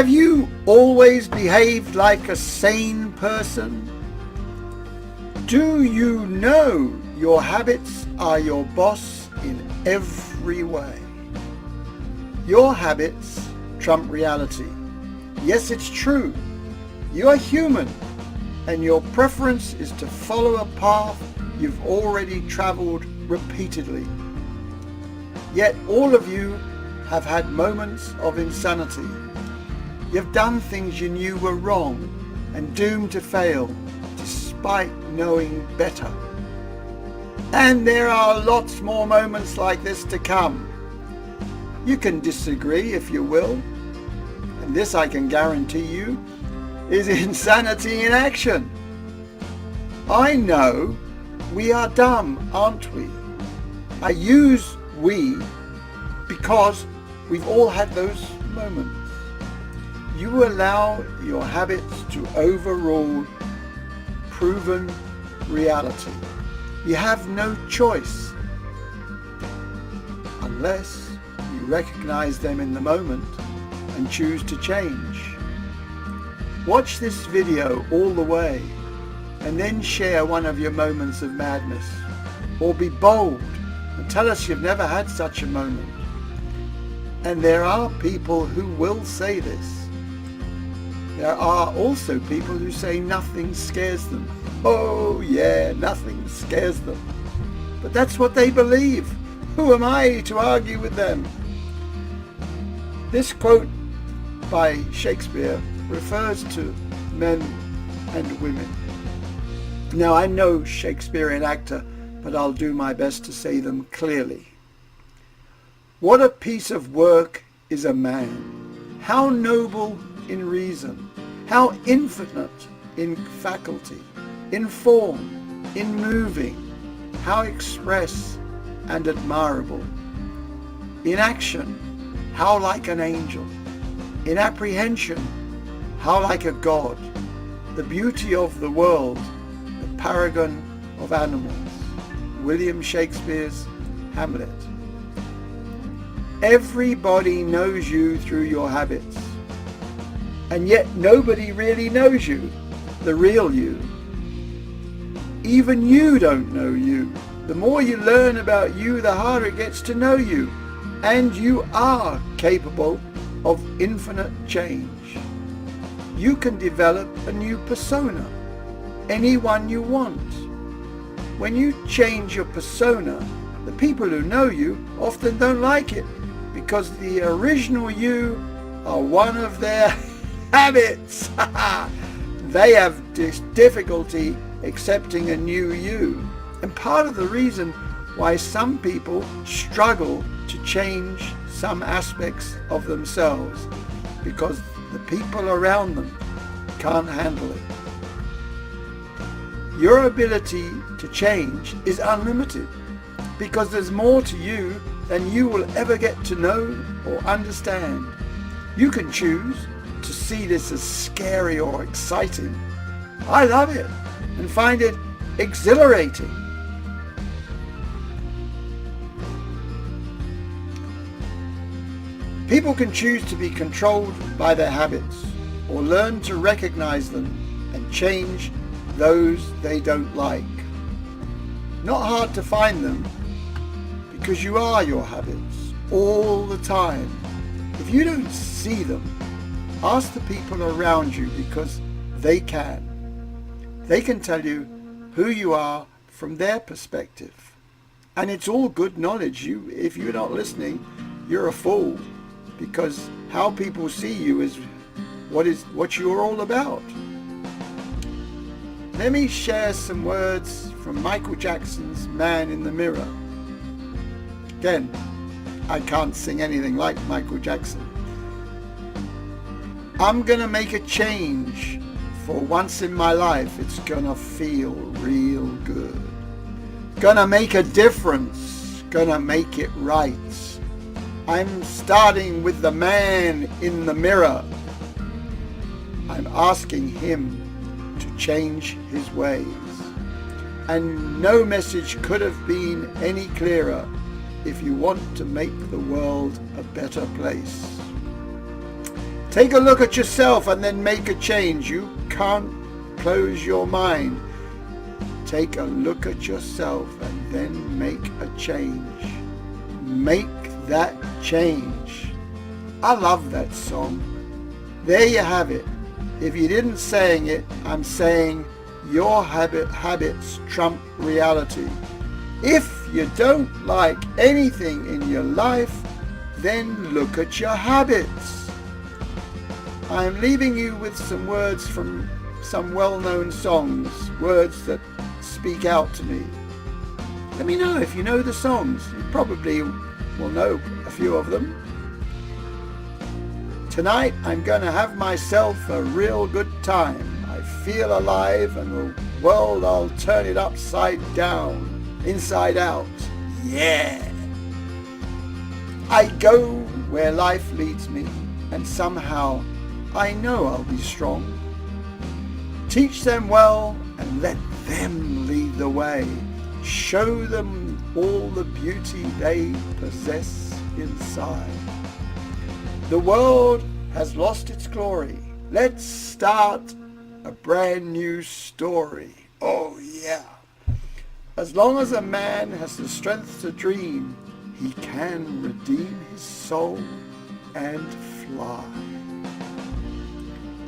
Have you always behaved like a sane person? Do you know your habits are your boss in every way? Your habits trump reality. Yes, it's true. You are human, and your preference is to follow a path you've already traveled repeatedly. Yet all of you have had moments of insanity. You've done things you knew were wrong and doomed to fail, despite knowing better. And there are lots more moments like this to come. You can disagree if you will, and this I can guarantee you is insanity in action. I know we are dumb, aren't we? I use we because we've all had those moments. You allow your habits to overrule proven reality. You have no choice unless you recognize them in the moment and choose to change. Watch this video all the way and then share one of your moments of madness, or be bold and tell us you've never had such a moment. And there are people who will say this. There are also people who say nothing scares them. Oh yeah, nothing scares them. But that's what they believe. Who am I to argue with them? This quote by Shakespeare refers to men and women. Now, I'm no Shakespearean actor, but I'll do my best to say them clearly. What a piece of work is a man! How noble in reason, how infinite in faculty, in form, in moving, how express and admirable. In action, how like an angel. In apprehension, how like a god. The beauty of the world, the paragon of animals. William Shakespeare's Hamlet. Everybody knows you through your habits, and yet nobody really knows you, the real you. Even you don't know you. The more you learn about you, the harder it gets to know you, and you are capable of infinite change. You can develop a new persona, any one you want. When you change your persona, the people who know you often don't like it, because the original you are one of their habits. They have this difficulty accepting a new you. And part of the reason why some people struggle to change some aspects of themselves, because the people around them can't handle it. Your ability to change is unlimited, because there's more to you than you will ever get to know or understand. You can choose to see this as scary or exciting. I love it and find it exhilarating. People can choose to be controlled by their habits, or learn to recognize them and change those they don't like. Not hard to find them, because you are your habits all the time. If you don't see them, ask the people around you, because they can. They can tell you who you are from their perspective. And it's all good knowledge. If you're not listening, you're a fool, because how people see you is what you're all about. Let me share some words from Michael Jackson's Man in the Mirror. Again, I can't sing anything like Michael Jackson. I'm gonna make a change. For once in my life, it's gonna feel real good. Gonna make a difference. Gonna make it right. I'm starting with the man in the mirror. I'm asking him to change his ways. And no message could have been any clearer if you want to make the world a better place. Take a look at yourself and then make a change. You can't close your mind. Take a look at yourself and then make a change. Make that change. I love that song. There you have it. If you didn't saying it, I'm saying your habits trump reality. If you don't like anything in your life, then look at your habits. I'm leaving you with some words from some well-known songs, words that speak out to me. Let me know if you know the songs. You probably will know a few of them. Tonight I'm going to have myself a real good time. I feel alive and the world I'll turn it upside down, inside out. Yeah! I go where life leads me, and somehow I know I'll be strong. Teach them well and let them lead the way. Show them all the beauty they possess inside. The world has lost its glory. Let's start a brand new story. Oh yeah. As long as a man has the strength to dream, he can redeem his soul and fly.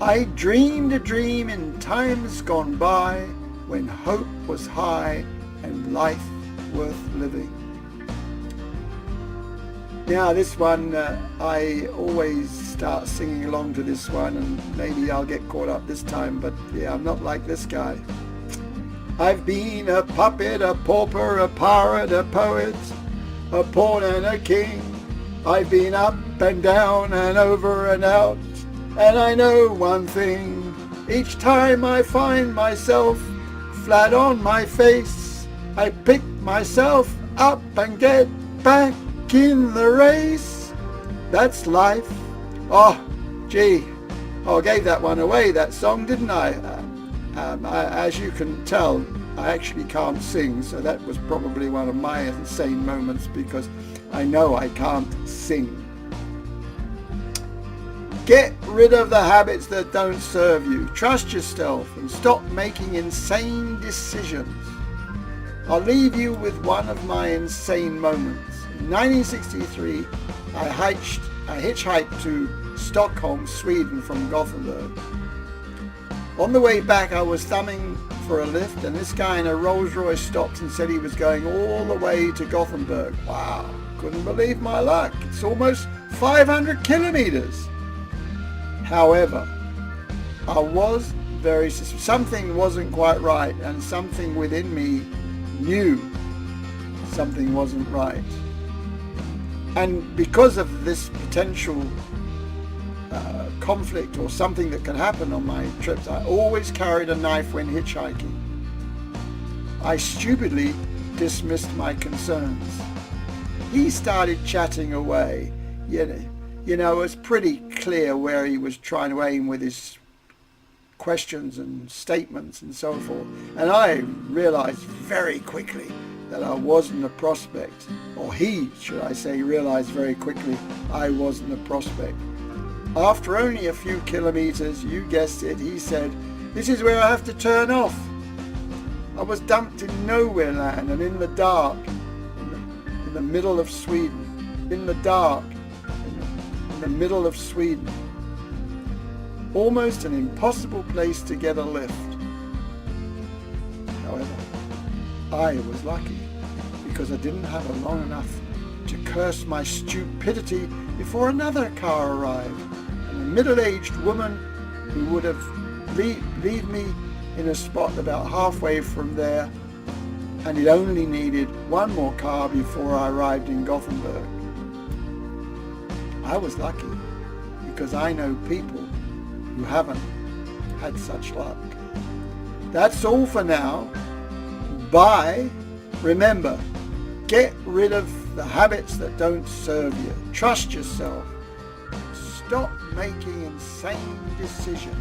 I dreamed a dream in times gone by, when hope was high and life worth living. Now this one, I always start singing along to this one, and maybe I'll get caught up this time, but yeah, I'm not like this guy. I've been a puppet, a pauper, a pirate, a poet, a pawn and a king. I've been up and down and over and out, and I know one thing. Each time I find myself flat on my face, I pick myself up and get back in the race. That's life. Oh, gee. Oh, I gave that one away, that song, didn't I? As you can tell, I actually can't sing, so that was probably one of my insane moments, because I know I can't sing. Get rid of the habits that don't serve you. Trust yourself and stop making insane decisions. I'll leave you with one of my insane moments. In 1963, I hitchhiked to Stockholm, Sweden from Gothenburg. On the way back, I was thumbing for a lift, and this guy in a Rolls Royce stopped and said he was going all the way to Gothenburg. Wow, couldn't believe my luck. It's almost 500 kilometers. However, I was something wasn't quite right, and something within me knew something wasn't right. And because of this potential conflict or something that can happen on my trips, I always carried a knife when hitchhiking. I stupidly dismissed my concerns. He started chatting away. You know, it was pretty clear where he was trying to aim with his questions and statements and so forth. And I realized very quickly that I wasn't a prospect, or he, should I say, realized very quickly I wasn't a prospect. After only a few kilometers, you guessed it, he said, "This is where I have to turn off." I was dumped in nowhere land and in the dark, in the middle of Sweden, in the dark, in the middle of Sweden. Almost an impossible place to get a lift. However, I was lucky, because I didn't have it long enough to curse my stupidity before another car arrived, and a middle-aged woman who would have leave me in a spot about halfway from there, and it only needed one more car before I arrived in Gothenburg. I was lucky, because I know people who haven't had such luck. That's all for now. Bye. Remember, get rid of the habits that don't serve you. Trust yourself. Stop making insane decisions.